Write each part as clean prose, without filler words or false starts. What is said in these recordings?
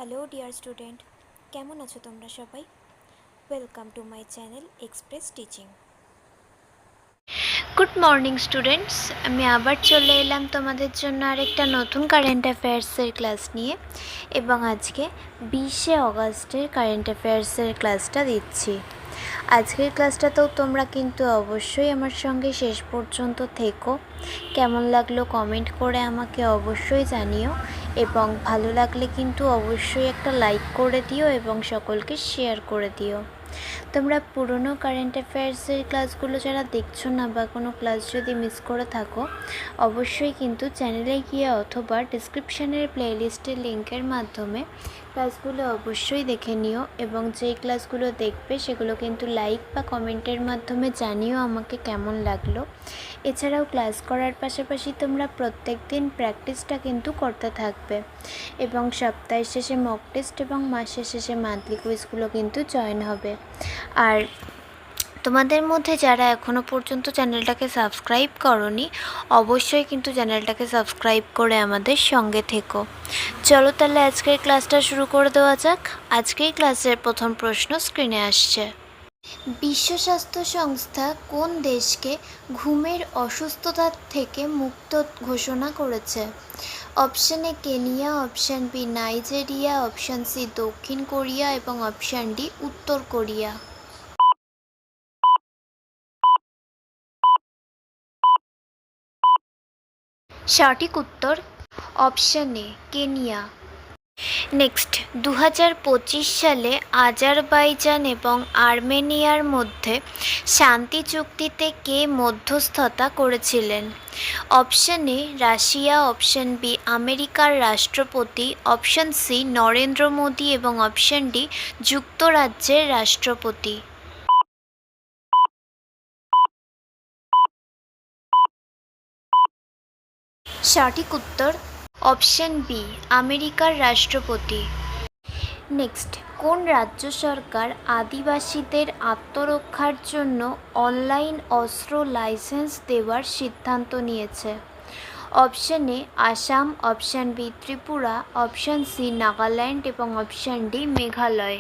Hello dear student, কেমন আছো তোমরা সবাই? Welcome to my channel express teaching. Good morning students, আমি আবার চলে এলাম তোমাদের জন্য আরেকটা নতুন কারেন্ট অ্যাফেয়ার্সের ক্লাস নিয়ে। এবং আজকে 20শে অগাস্টের কারেন্ট অ্যাফেয়ার্সের ক্লাসটা দিচ্ছি। আজকের ক্লাসটাতেও তোমরা কিন্তু অবশ্যই আমার সঙ্গে শেষ পর্যন্ত থেকো। কেমন লাগলো কমেন্ট করে আমাকে অবশ্যই জানিও, এবং ভালো লাগলে কিন্তু অবশ্যই একটা লাইক করে দিও এবং সকলকে শেয়ার করে দিও। তোমরা পুরনো কারেন্ট অ্যাফেয়ার্সের ক্লাসগুলো যারা দেখছো না বা কোনো ক্লাস যদি মিস করে থাকো, অবশ্যই কিন্তু চ্যানেলে গিয়ে অথবা ডিসক্রিপশানের প্লেলিস্টের লিঙ্কের মাধ্যমে ক্লাসগুলো অবশ্যই দেখে নিও। এবং যেই ক্লাসগুলো দেখবে সেগুলো কিন্তু লাইক বা কমেন্টের মাধ্যমে জানিও আমাকে কেমন লাগলো। এছাড়াও ক্লাস করার পাশাপাশি তোমরা প্রত্যেক দিন প্র্যাকটিসটা কিন্তু করতে থাকবে, এবং সপ্তাহের শেষে মক টেস্ট এবং মাসের শেষে মান্থলি কুইজগুলো কিন্তু জয়েন হবে। আর তোমাদের মধ্যে যারা এখনও পর্যন্ত চ্যানেলটাকে সাবস্ক্রাইব করোনি, অবশ্যই কিন্তু চ্যানেলটাকে সাবস্ক্রাইব করে আমাদের সঙ্গে থেকো। চলো তাহলে আজকের ক্লাসটা শুরু করে দেওয়া যাক। আজকের ক্লাসের প্রথম প্রশ্ন স্ক্রিনে আসছে। বিশ্ব স্বাস্থ্য সংস্থা কোন দেশকে ঘুমের অসুস্থতা থেকে মুক্ত ঘোষণা করেছে? Option A Kenya, option B Nigeria, option C দক্ষিণ কোরিয়া এবং অপশান ডি উত্তর কোরিয়া। সঠিক উত্তর অপশান এ কেনিয়া। নেক্সট, 2025 সালে আজারবাইজান এবং আর্মেনিয়ার মধ্যে শান্তি চুক্তিতে কে মধ্যস্থতা করেছিলেন? Option A Russia, option B আমেরিকার রাষ্ট্রপতি, অপশান সি নরেন্দ্র মোদী এবং অপশান ডি যুক্তরাজ্যের রাষ্ট্রপতি। সঠিক উত্তর অপশান বি আমেরিকার রাষ্ট্রপতি। নেক্সট, কোন রাজ্য সরকার আদিবাসীদের আত্মরক্ষার জন্য অনলাইন অস্ত্র লাইসেন্স দেওয়ার সিদ্ধান্ত নিয়েছে? Option A Assam, option B Tripura, option C Nagaland এবং অপশান ডি মেঘালয়।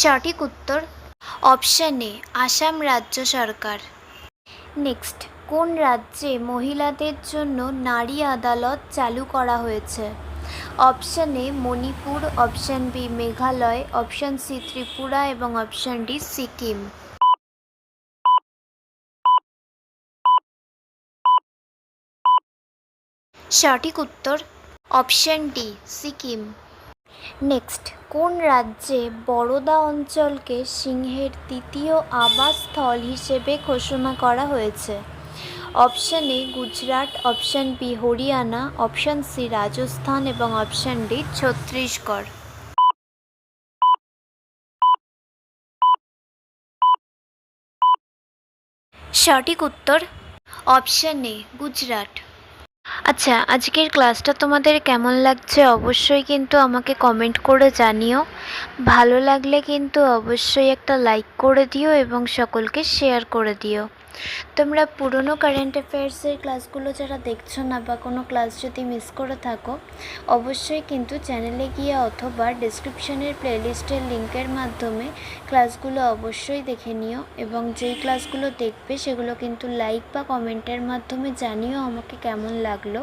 সঠিক উত্তর অপশান এ আসাম রাজ্য সরকার। নেক্সট, কোন রাজ্যে মহিলাদের জন্য নারী আদালত চালু করা হয়েছে? Option A Manipur, option B Meghalaya, option C Tripura এবং অপশান ডি সিকিম। সঠিক উত্তর অপশান ডি সিকিম। নেক্সট, কোন রাজ্যে বরোদা অঞ্চলকে সিংহের দ্বিতীয় আবাসস্থল হিসেবে ঘোষণা করা হয়েছে? Option A Gujarat, option B Haryana, option C Rajasthan এবং অপশান ডি ছত্তিশগড়। সঠিক উত্তর অপশান এ গুজরাট। আচ্ছা, আজকের ক্লাসটা তোমাদের কেমন লাগছে অবশ্যই কিন্তু আমাকে কমেন্ট করে জানিও। ভালো লাগলে কিন্তু অবশ্যই একটা লাইক করে দিও এবং সকলকে শেয়ার করে দিও। তোমরা পুরনো কারেন্ট অ্যাফেয়ার্সের ক্লাসগুলো যারা দেখছো না বা কোনো ক্লাস যদি মিস করে থাকো, অবশ্যই কিন্তু চ্যানেলে গিয়ে অথবা ডিসক্রিপশানের প্লেলিস্টের লিঙ্কের মাধ্যমে ক্লাসগুলো অবশ্যই দেখে নিও। এবং যেই ক্লাসগুলো দেখবে সেগুলো কিন্তু লাইক বা কমেন্টের মাধ্যমে জানিও আমাকে কেমন লাগলো।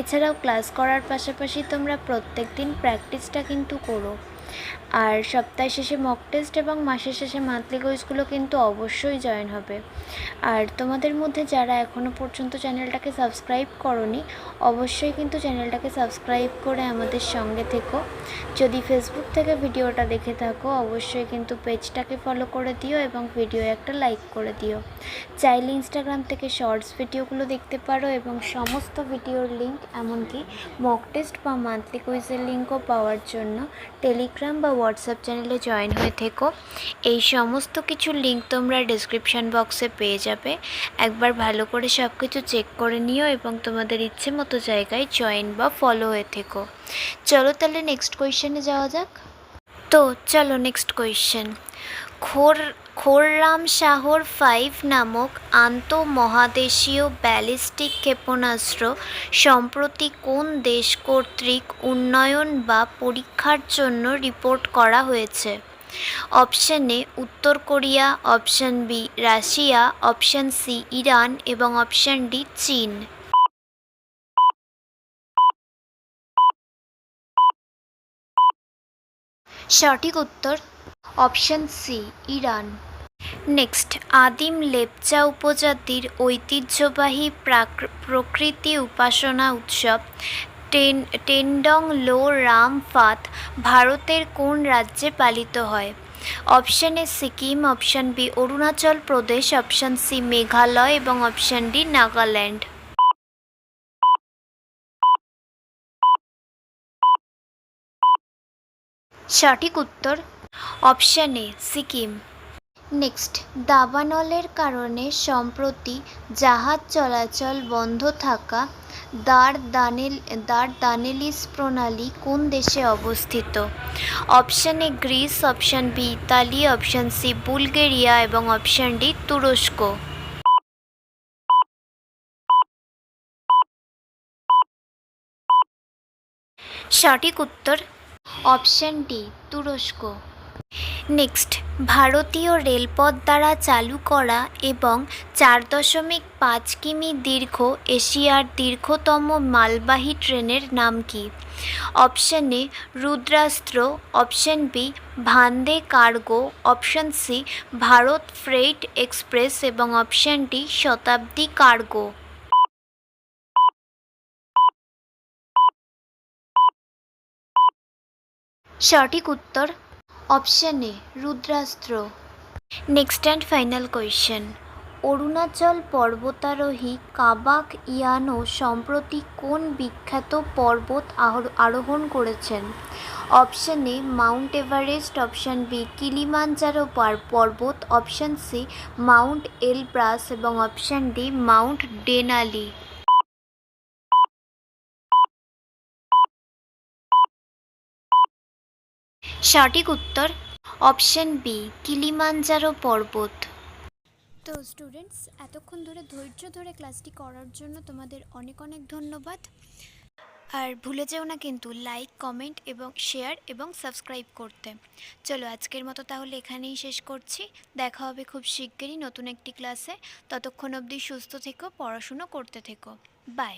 এছাড়াও ক্লাস করার পাশাপাশি তোমরা প্রত্যেক দিন প্র্যাকটিসটা কিন্তু করো। আর সপ্তাহ শেষে মক টেস্ট এবং মাসের শেষে মান্থলি কুইজগুলো কিন্তু অবশ্যই জয়েন হবে। আর তোমাদের মধ্যে যারা এখনও পর্যন্ত চ্যানেলটাকে সাবস্ক্রাইব করোনি, অবশ্যই কিন্তু চ্যানেলটাকে সাবস্ক্রাইব করে আমাদের সঙ্গে থেকো। যদি ফেসবুক থেকে ভিডিওটা দেখে থাকো, অবশ্যই কিন্তু পেজটাকে ফলো করে দিও এবং ভিডিও একটা লাইক করে দিও। চাইলে ইনস্টাগ্রাম থেকে শর্টস ভিডিওগুলো দেখতে পারো এবং সমস্ত ভিডিওর লিঙ্ক, এমনকি মক টেস্ট বা মান্থলি কুইজের লিঙ্কও পাওয়ার জন্য টেলিগ্রাম বা হোয়াটসঅ্যাপ চ্যানেলে জয়েন হয়ে থেকো। এই সমস্ত কিছুর লিঙ্ক তোমরা ডিসক্রিপশান বক্সে পেয়ে যাবে। একবার ভালো করে সব কিছু চেক করে নিও এবং তোমাদের ইচ্ছে মতো জায়গায় জয়েন বা ফলো হয়ে থেকো। চলো তাহলে নেক্সট কোয়েশ্চেনে যাওয়া যাক। তো চলো নেক্সট কোয়েশ্চেন। ঘোর খোররাম শাহর 5 নামক আন্তঃমহাদেশীয় ব্যালিস্টিক ক্ষেপণাস্ত্র সম্প্রতি কোন দেশ কর্তৃক উন্নয়ন বা পরীক্ষার জন্য রিপোর্ট করা হয়েছে? অপশন এ উত্তর Korea, option B Russia, option C Iran এবং অপশন ডি চীন। সঠিক উত্তর অপশন সি ইরান। নেক্সট, আদিম লেপচা উপজাতির ঐতিহ্যবাহী প্রকৃতি উপাসনা উৎসব টেন্ডং লো রাম ফাত ভারতের কোন রাজ্যে পালিত হয়? Option A Sikkim, option B Arunachal Pradesh, option C Meghalaya এবং অপশন ডি নাগাল্যান্ড। সঠিক উত্তর অপশন এ সিকিম। নেক্সট, দাবানলের কারণে সম্প্রতি জাহাজ চলাচল বন্ধ থাকা দারদানেলিস প্রণালী কোন দেশে অবস্থিত? Option A Greece, option B Italy, option C Bulgaria এবং অপশন ডি তুরস্ক। সঠিক উত্তর অপশন ডি তুরস্ক। নেক্সট, ভারতীয় রেলপথ দ্বারা চালু করা এবং 4.5 কিমি দীর্ঘ এশিয়ার দীর্ঘতম মালবাহী ট্রেনের নাম কি? Option A Rudrastra, option B Vande cargo, option C Bharat freight express এবং অপশন ডি শতাব্দী কার্গো। সঠিক উত্তর option A Rudrastra. Next and final question, Arunachal পর্বতারোহী কাবাক ইয়ানো সম্প্রতি কোন বিখ্যাত পর্বত আরোহণ করেছেন? Option A mount Everest, option B Kilimanjaro পর্বত, অপশন সি মাউন্ট এলব্রাস এবং অপশন ডি মাউন্ট ডেনালি। সঠিক উত্তর অপশন বি কিলিমাঞ্জারো পর্বত। তো স্টুডেন্টস, এতক্ষণ ধরে ধৈর্য ধরে ক্লাসটি করার জন্য তোমাদের অনেক অনেক ধন্যবাদ। আর ভুলে যেও না কিন্তু লাইক, কমেন্ট এবং শেয়ার এবং সাবস্ক্রাইব করতে। চলো আজকের মতো তাহলে এখানেই শেষ করছি। দেখা হবে খুব শিগগিরই নতুন একটি ক্লাসে। ততক্ষণ অবধি সুস্থ থেকো, পড়াশুনো করতে থেকো। বাই।